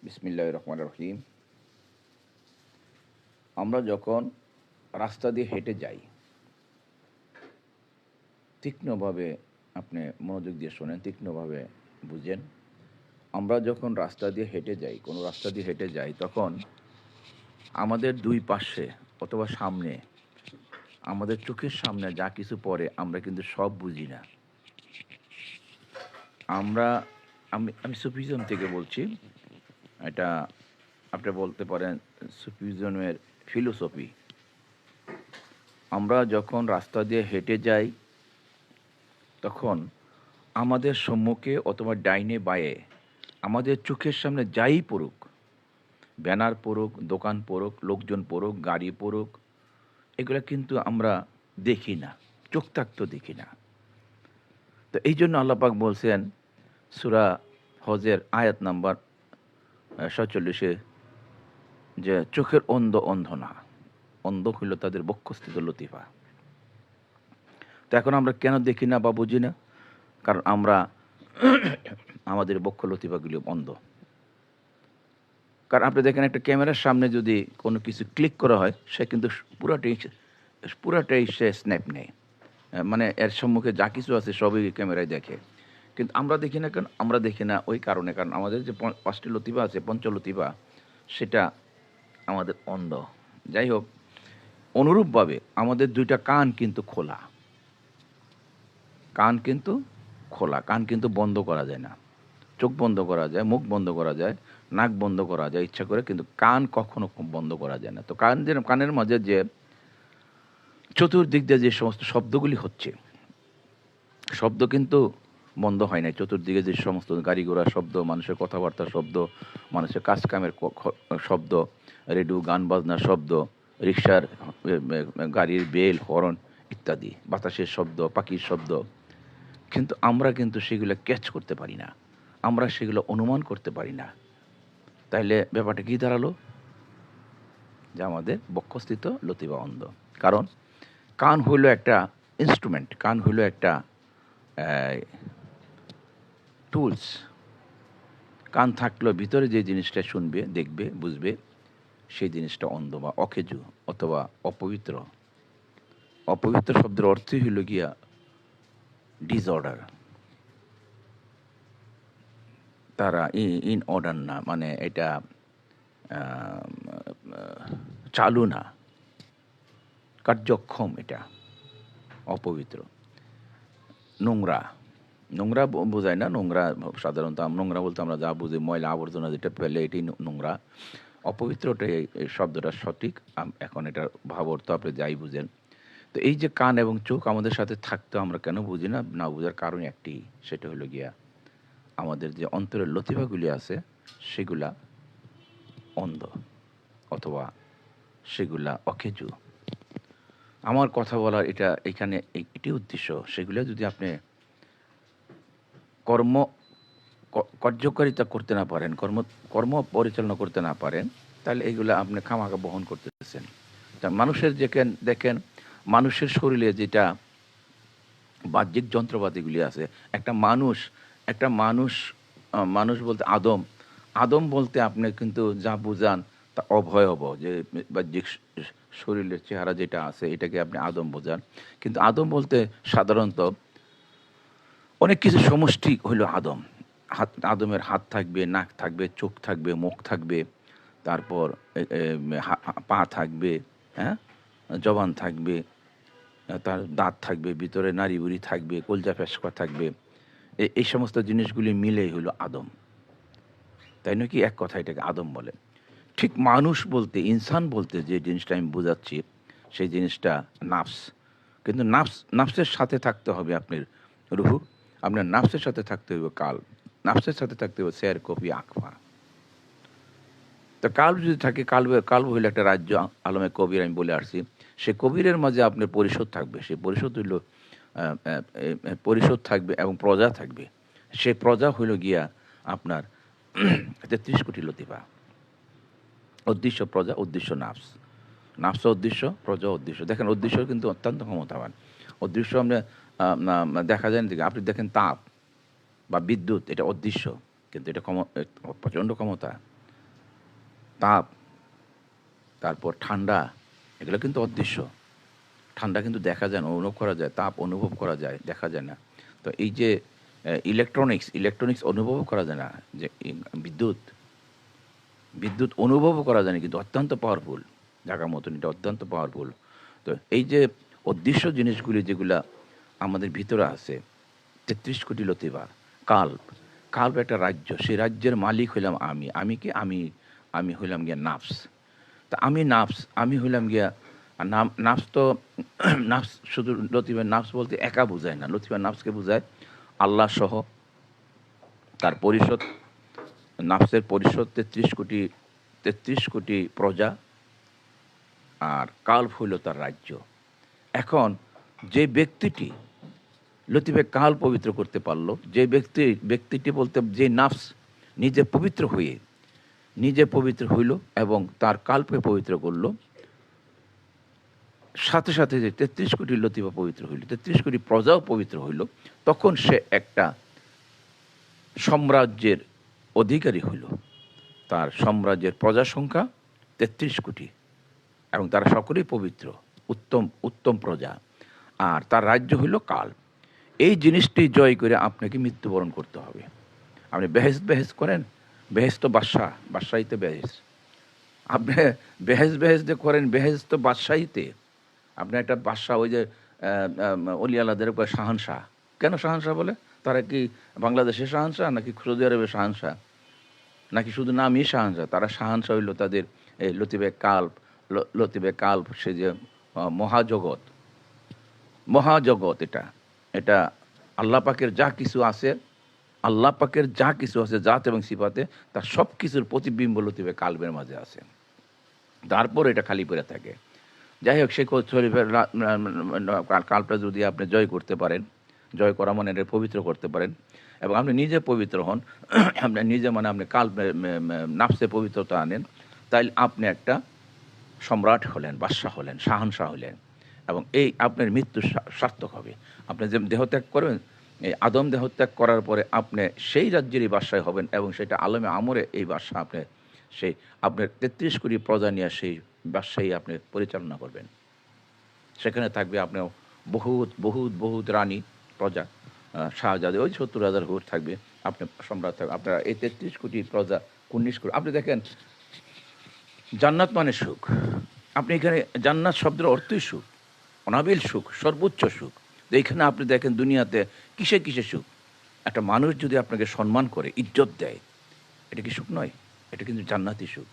বিসমিল্লাহির রহমানির রহিম। আমরা যখন রাস্তা দিয়ে হেঁটে যাই, তীক্ষ্ণভাবে আপনি মনোযোগ দিয়ে শোনেন, তীক্ষ্ণভাবে বুঝেন। আমরা যখন রাস্তা দিয়ে হেঁটে যাই, কোনো রাস্তা দিয়ে হেঁটে যাই, তখন আমাদের দুই পাশে অথবা সামনে, আমাদের চোখের সামনে যা কিছু পড়ে আমরা কিন্তু সব বুঝি না। আমরা আমি আমি সুফিজম থেকে বলছি। এটা আপনি বলতে পারেন সুফিজমের ফিলোসফি। আমরা যখন রাস্তা দিয়ে হেঁটে যাই, তখন আমাদের সম্মুখে অথবা ডাইনে বাঁয়ে আমাদের চোখের সামনে যাই পড়ুক, ব্যানার পড়ুক, দোকান পড়ুক, লোকজন পড়ুক, গাড়ি পড়ুক, এগুলো কিন্তু আমরা দেখি না, চোখ থাকতো দেখি না। তো এই জন্য আল্লাহ পাক বলছেন সূরা হজের আয়াত নাম্বার ৪৭-এ, যে চোখের অন্ধ অন্ধ না, অন্ধ হইল তাদের বক্ষস্থিত লতিফা। তো এখন আমরা কেন দেখি না বা বুঝি না? কারণ আমরা আমাদের বক্ষ লতিফাগুলি অন্ধ। কারণ আপনি দেখেন, একটা ক্যামেরার সামনে যদি কোনো কিছু ক্লিক করা হয়, সে কিন্তু পুরাটাই সে স্ন্যাপ নেয়। মানে এর সম্মুখে যা কিছু আছে সবই ক্যামেরায় দেখে। কিন্তু আমরা দেখি না কেন? আমরা দেখি না ওই কারণে, কারণ আমাদের যে পাঁচটি লতিফা আছে, পঞ্চলতিফা, সেটা আমাদের অন্ধ। যাই হোক, অনুরূপভাবে আমাদের দুইটা কান কিন্তু খোলা। কান কিন্তু খোলা, কান কিন্তু বন্ধ করা যায় না। চোখ বন্ধ করা যায়, মুখ বন্ধ করা যায়, নাক বন্ধ করা যায় ইচ্ছা করে, কিন্তু কান কখনো বন্ধ করা যায় না। তো কানের মাঝে যে চতুর্দিক দিয়ে যে সমস্ত শব্দগুলি হচ্ছে, শব্দ কিন্তু বন্ধ হয় না। চতুর্দিকে যে সমস্ত গাড়ি ঘোড়ার শব্দ, মানুষের কথাবার্তার শব্দ, মানুষের কাজ কামের শব্দ, রেডিও গান বাজনার শব্দ, রিক্সার গাড়ির বেল, হর্ন ইত্যাদি, বাতাসের শব্দ, পাখির শব্দ, কিন্তু আমরা কিন্তু সেগুলো ক্যাচ করতে পারি না, আমরা সেগুলো অনুমান করতে পারি না। তাইলে ব্যাপারটা কী দাঁড়ালো? যে আমাদের বক্ষস্থিত লতিফা অন্ধ। কারণ কান হইল একটা ইনস্ট্রুমেন্ট, কান হইল একটা টুলস। কান থাকলেও ভিতরে যে জিনিসটা শুনবে, দেখবে, বুঝবে, সেই জিনিসটা অন্ধ বা অকেজু অথবা অপবিত্র। অপবিত্র শব্দের অর্থই হইল গিয়া ডিসঅর্ডার। তারা ইন অর্ডার না, মানে এটা চালু না, কার্যক্ষম, এটা অপবিত্র। নোংরা, নোংরা বোঝায় না। নোংরা সাধারণত নোংরা বলতে আমরা যা বুঝি, ময়লা আবর্জনা যেটা ফেলে, এটাই নোংরা। অপবিত্রটাই এই শব্দটা সঠিক। এখন এটার ভাব অর্থ আপনি যাই বুঝেন। তো এই যে কান এবং চোখ আমাদের সাথে থাকতো, আমরা কেন বুঝি না? না বোঝার কারণ একটি, সেটা হলো গিয়া আমাদের যে অন্তরের লতিফাগুলি আছে সেগুলা অন্ধ অথবা সেগুলা অকেজু। আমার কথা বলার এটা এখানে এটি উদ্দেশ্য, সেগুলো যদি আপনি কর্ম কার্যকারিতা করতে না পারেন, কর্ম পরিচালনা করতে না পারেন, তাহলে এইগুলো আপনি খামাখা বহন করতেছেন। তা মানুষের দেখেন, মানুষের শরীরে যেটা বাহ্যিক যন্ত্রপাতিগুলি আছে, একটা মানুষ মানুষ বলতে আদম বলতে আপনি কিন্তু যা বুঝান তা অভয়ব, যে বাহ্যিক শরীরের চেহারা যেটা আছে এটাকে আপনি আদম বোঝান। কিন্তু আদম বলতে সাধারণত অনেক কিছু সমষ্টি হইল আদম। আদমের হাত থাকবে, নাক থাকবে, চোখ থাকবে, মুখ থাকবে, তারপর পা থাকবে, হ্যাঁ, জবান থাকবে, তার দাঁত থাকবে, ভিতরে নাড়িভুড়ি থাকবে, কলজা ফেসকা থাকবে। এই সমস্ত জিনিসগুলি মিলেই হলো আদম। তাই নয় কি? এক কথা এটাকে আদম বলে। ঠিক মানুষ বলতে, ইনসান বলতে যে জিনিসটা আমি বোঝাচ্ছি, সেই জিনিসটা নাফস। কিন্তু নাফসের সাথে থাকতে হবে আপনার রুহু, আপনার নাফসের সাথে থাকতে হবে কাল, নাফসের সাথে থাকতে হবে স্যার কপি আকফা। তো কাল্ব যদি থাকে, কাল্ব হইলে একটা রাজ্য। আলমে কবির আমি বলে আসছি, সে কবিরের মাঝে আপনার পরিষদ থাকবে। সেই পরিষদ হইল পরিষদ থাকবে এবং প্রজা থাকবে। সে প্রজা হইল গিয়া আপনার ৩৩ কোটি লতিফা। উদ্দেশ্য প্রজা, উদ্দেশ্য নাফস, নাফস উদ্দেশ্য, প্রজা উদ্দেশ্য। দেখেন উদ্দেশ্য কিন্তু অত্যন্ত ক্ষমতাবান। উদ্দেশ্য আমরা দেখা যায় না। আপনি দেখেন তাপ বা বিদ্যুৎ, এটা অদৃশ্য, কিন্তু এটা প্রচণ্ড ক্ষমতা। তাপ, তারপর ঠান্ডা, এগুলো কিন্তু অদৃশ্য। ঠান্ডা কিন্তু দেখা যায় না, অনুভব করা যায়। তাপ অনুভব করা যায়, দেখা যায় না। তো এই যে ইলেকট্রনিক্স অনুভবও করা যায় না। যে বিদ্যুৎ বিদ্যুৎ অনুভবও করা যায় না, কিন্তু অত্যন্ত পাওয়ারফুল। জায়গা মতন এটা অত্যন্ত পাওয়ারফুল। তো এই যে অদৃশ্য জিনিসগুলি যেগুলা আমাদের ভিতরে আছে, ৩৩ কোটি লতিফা, কাল্প। কাল্প একটা রাজ্য, সেই রাজ্যের মালিক হইলাম আমি। আমি কি? আমি হইলাম গিয়া নাফস। তা আমি নাফস, আমি হইলাম গিয়া নাফস। তো নাফস শুধু লতিফা নাফস বলতে একা বোঝায় না, লতিফা নাফসকে বোঝায় আল্লাহ সহ তার পরিষদ। নাফসের পরিষদ ৩৩ কোটি প্রজা, আর কাল্প হইল তার রাজ্য। এখন যে ব্যক্তিটি লতিফে কাল পবিত্র করতে পারলো, যে ব্যক্তিটি বলতে যে নাফস নিজে পবিত্র হইল এবং তার কাল্পকে পবিত্র করল, সাথে সাথে যে ৩৩ কোটি লতিফা পবিত্র হইল, ৩৩ কোটি প্রজাও পবিত্র হইল, তখন সে একটা সাম্রাজ্যের অধিকারী হইল। তার সাম্রাজ্যের প্রজা সংখ্যা ৩৩ কোটি, এবং তারা সকলেই পবিত্র, উত্তম উত্তম প্রজা। আর তার রাজ্য হইল কাল। এই জিনিসটি জয় করে আপনাকে মৃত্যুবরণ করতে হবে। আপনি বেহেস করেন, বেহেস তো বাদশাহিতে বেহেস। আপনি বেহেস যে করেন, বেহেস তো বাদশাহিতে। আপনি একটা বাদশাহ, ওই যে অলি আল্লাহদের শাহানশাহ। কেন শাহানশাহ বলে? তারা কি বাংলাদেশের শাহানশাহ, নাকি সৌদি আরবের শাহানশাহ, নাকি শুধু নামই শাহানশাহ? তারা শাহানশাহ হইল তাদের এই লতিফে কাল্প, সে যে মহাজগৎ। এটা আল্লাহ পাকের যা কিছু আছে জাত এবং সিফাতে, তার সব কিছুর প্রতিবিম্ব লতিফে কাল্পের মাঝে আছে। তারপর এটা খালি পড়ে থাকে। যাই হোক, সে শরীফের কাল্পটা যদি আপনি জয় করতে পারেন, জয় করা মানে এটা পবিত্র করতে পারেন, এবং আপনি নিজে পবিত্র হন, আপনি নিজে মানে আপনি নাফসে পবিত্রতা আনেন, তাইলে আপনি একটা সম্রাট হলেন, বাদশাহ হলেন, শাহানশাহ হলেন, এবং এই আপনার মৃত্যু সার্থক হবে। আপনি যে দেহত্যাগ করবেন, এই আদম দেহত্যাগ করার পরে আপনি সেই রাজ্যেরই বাদশাহ হবেন, এবং সেটা আলমে আমরে এই বাদশাহ আপনি আপনার ৩৩ কোটি প্রজা নিয়ে সেই বাদশাহী আপনি পরিচালনা করবেন। সেখানে থাকবে আপনার বহুত রানী, প্রজা, শাহজাদে, ওই ৭০,০০০ হুর থাকবে, আপনি সম্রাট থাকবে। আপনারা এই ৩৩ কোটি প্রজা ১৯ কোটি। আপনি দেখেন, জান্নাত মানে সুখ। আপনি এখানে জান্নাত শব্দের অর্থই সুখ, অনাবিল সুখ, সর্বোচ্চ সুখ। তো এইখানে আপনি দেখেন দুনিয়াতে কিসে সুখ? একটা মানুষ যদি আপনাকে সম্মান করে, ইজ্জত দেয়, এটা কি সুখ নয়? এটা কিন্তু জান্নাতি সুখ।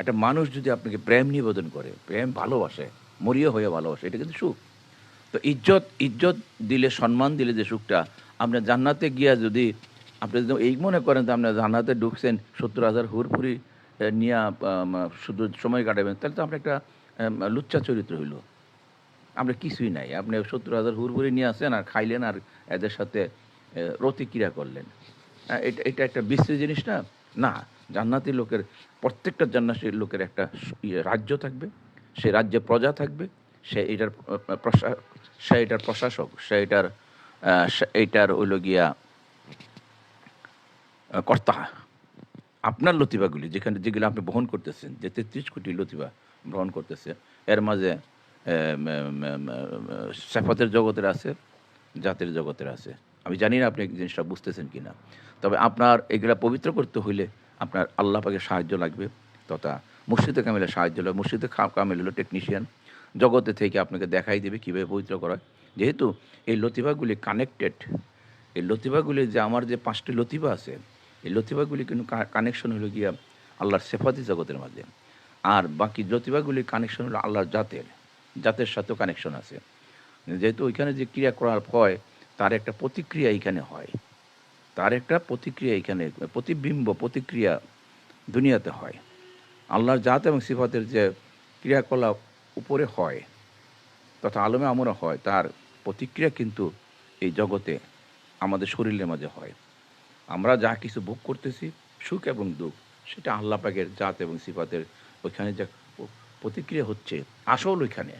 একটা মানুষ যদি আপনাকে প্রেম নিবেদন করে, প্রেম ভালোবাসে, মরিয়া হয়ে ভালোবাসে, এটা কিন্তু সুখ। তো ইজ্জত দিলে, সম্মান দিলে যে সুখটা, আপনার জান্নাতে গিয়া যদি আপনি যদি এই মনে করেন যে আপনার জান্নাতে ঢুকছেন ৭০,০০০ হুরপুরি নিয়ে শুধু সময় কাটাবেন, তাহলে তো আপনি একটা লুচ্চা চরিত্র হইল। আমরা কিছুই নাই, আপনি ৭০,০০০ হুরপুরি নিয়ে আসেন আর খাইলেন, আর এদের সাথে রতিক্রিয়া করলেন। এটা একটা বিশ্রী জিনিস না। না, জান্নাতি লোকের, প্রত্যেকটা জান্নাতি লোকের একটা রাজ্য থাকবে, সে রাজ্যে প্রজা থাকবে, সে এটার প্রশাসক, এইটার হইল গিয়া কর্তা। আপনার লতিফাগুলি যেগুলো আপনি বহন করতেছেন, যে ৩৩ কোটি লতিফা বহন করতেছে, এর মাঝে সেফাতের জগতের আছে, জাতের জগতের আছে। আমি জানি না আপনি জিনিসটা বুঝতেছেন কি না। তবে আপনার এগুলা পবিত্র করতে হইলে আপনার আল্লাহ পাকের সাহায্য লাগবে, তথা মুর্শিদে কামিলের সাহায্য লাগবে। মুর্শিদে কামিল হলো টেকনিশিয়ান, জগতে থেকে আপনাকে দেখাই দেবে কীভাবে পবিত্র করা। যেহেতু এই লতিফাগুলি কানেক্টেড, এই লতিফাগুলি যে আমার যে 5টি লতিফা আছে, এই লতিফাগুলি কিন্তু কানেকশন হলো গিয়া আল্লাহর সেফাতি জগতের মাঝে, আর বাকি লতিফাগুলির কানেকশন হলো আল্লাহর জাতের সাথেও কানেকশন আছে। যেহেতু ওইখানে যে ক্রিয়াকলাপ হয়, তার একটা প্রতিক্রিয়া এখানে হয়, এখানে প্রতিক্রিয়া দুনিয়াতে হয়। আল্লাহর জাত এবং সিফাতের যে ক্রিয়াকলাপ উপরে হয়, তথা আলমে আমরা হয়, তার প্রতিক্রিয়া কিন্তু এই জগতে আমাদের শরীরের মাঝে হয়। আমরা যা কিছু ভোগ করতেছি, সুখ এবং দুঃখ, সেটা আল্লাহ পাকের জাত এবং সিফাতের ওইখানে যা প্রতিক্রিয়া হচ্ছে, আসল ওইখানে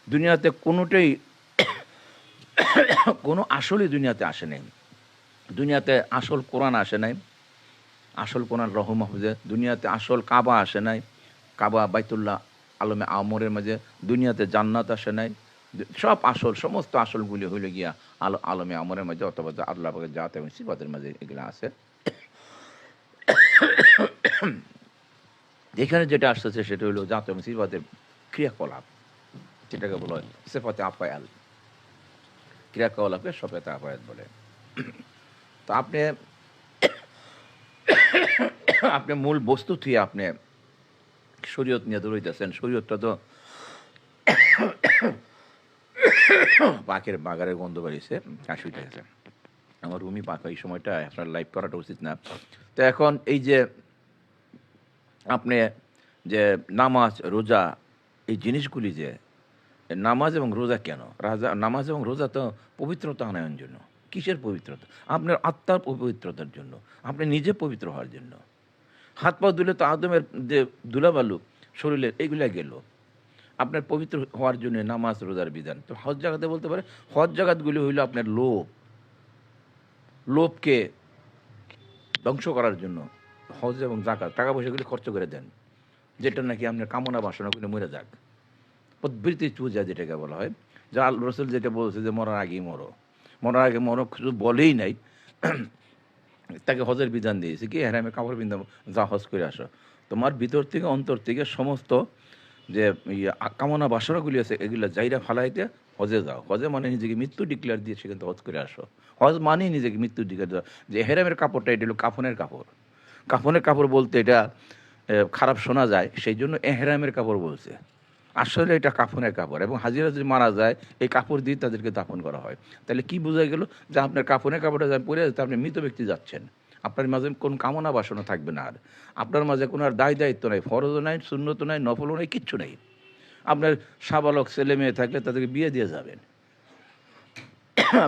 দুনিয়াতে কোনো আসলই দুনিয়াতে আসে নাই। দুনিয়াতে আসল কোরআন আসে নাই, আসল কোরআন রহ মাহফুজে, দুনিয়াতে আসল কাবা আসে নাই, কাবা বাইতুল্লাহ আলমে আমরের মাঝে, দুনিয়াতে জান্নাত আসে নাই, সব আসল সমস্ত আসলগুলি হইল গিয়া আলমে আমরের মাঝে, অথবা আল্লাহ পাকের জাত এবং সিফাতের মাঝে এগুলো আছে। এখানে যেটা আসতেছে সেটা হলো জাত এবং সিফাতের ক্রিয়াকলাপ, যেটাকে বলা হয় সেফাতে আপায়াল, ক্রিয়াকলাপে সফেতে আপায়াত বলে। তো আপনি আপনি মূল বস্তু থেকে আপনি শরীয়ত নিয়ে দৌড়াইতেছেন। শরীয়তটা তো পাখের বাগারের গন্ধ বাড়িছে, কাশি উঠে গেছে আমার রুমি পাখা, এই সময়টা আপনার লাইভ করাটা উচিত না। তো এখন এই যে আপনি যে নামাজ রোজা এই জিনিসগুলি, যে নামাজ এবং রোজা কেন, নামাজ এবং রোজা তো পবিত্রতা আনায়ন জন্য। কিসের পবিত্রতা? আপনার আত্মার পবিত্রতার জন্য, আপনি নিজে পবিত্র হওয়ার জন্য। হাত পা ধুলে তো আদমের যে ধুলাবালু শরীরের এইগুলা গেল, আপনার পবিত্র হওয়ার জন্য নামাজ রোজার বিধান। তো হজ জাগাতে বলতে পারে, হজ জাগাতগুলি হইল আপনার লোভকে ধ্বংস করার জন্য। হজ এবং জাকাত টাকা পয়সাগুলি খরচ করে দেন, যেটা নাকি আপনার কামনা বাসনাগুলি মরে যাক, প্রবৃত্তি পূজা যেটাকে বলা হয়। যা রসুল যেটা বলছে যে মরার আগেই মরো, মরার আগে মরো শুধু বলেই নাই, তাকে হজের বিধান দিয়েছে কি, হ্যাঁ আমি কাপড় বিন্দা যা হজ করে আসো। তোমার ভিতর থেকে অন্তর থেকে সমস্ত যে কামনা বাসনাগুলি আছে এগুলো জাইরা ফালাইতে হজে যাও। হজে মানে নিজেকে মৃত্যু ডিক্লেয়ার দিয়ে সেখান থেকে হজ করে আসো। হজ মানেই নিজেকে মৃত্যু ডিক্লেয়ার দেওয়া। যে হেরামের কাপড়টা এটা হলো কাফনের কাপড়। কাফনের কাপড় বলতে এটা খারাপ শোনা যায়, সেই জন্য এহরামের কাপড় বলছে। আসলে এটা কাফনের কাপড়, এবং হাজিরা যদি মারা যায় এই কাপড় দিয়ে তাদেরকে দাফন করা হয়। তাহলে কি বোঝা গেল, যে আপনার কাফনের কাপড়টা যা পরে যাচ্ছে, আপনি মৃত ব্যক্তি যাচ্ছেন, আপনার মাঝে কোন কামনা বাসনা থাকবে না। আর আপনার মাঝে কোনো আর দায় দায়িত্ব নাই, ফরজও নাই, সুন্নতও নাই, নফলও নাই, কিচ্ছু নেই। আপনার সাবালক ছেলে মেয়ে থাকলে তাদেরকে বিয়ে দিয়ে যাবেন,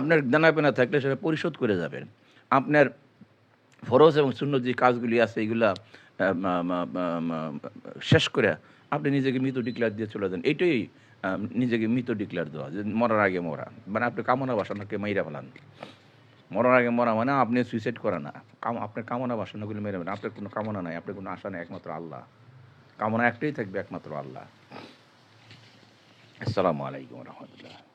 আপনার দানা পেনা থাকলে সেটা পরিশোধ করে যাবেন। আপনার ফরজ এবং সুন্নত যে কাজগুলি আছে এগুলা শেষ করে আপনি নিজেকে মৃত ডিক্লেয়ার দিয়ে চলে যান। এইটাই নিজেকে মৃত ডিক্লেয়ার দেওয়া, যে মরার আগে মরা, মানে আপনি কামনা বাসনাকে মাইরা ফেলান। মরার আগে মরা মানে আপনি সুইসাইড করা না, আপনার কামনা বাসনাগুলি মেরে ফেলেন। আপনার কোনো কামনা নাই, আপনার কোনো আশা নেই, একমাত্র আল্লাহ। কামনা একটাই থাকবে, একমাত্র আল্লাহ। আসসালামু আলাইকুম রহমতুল্লাহ।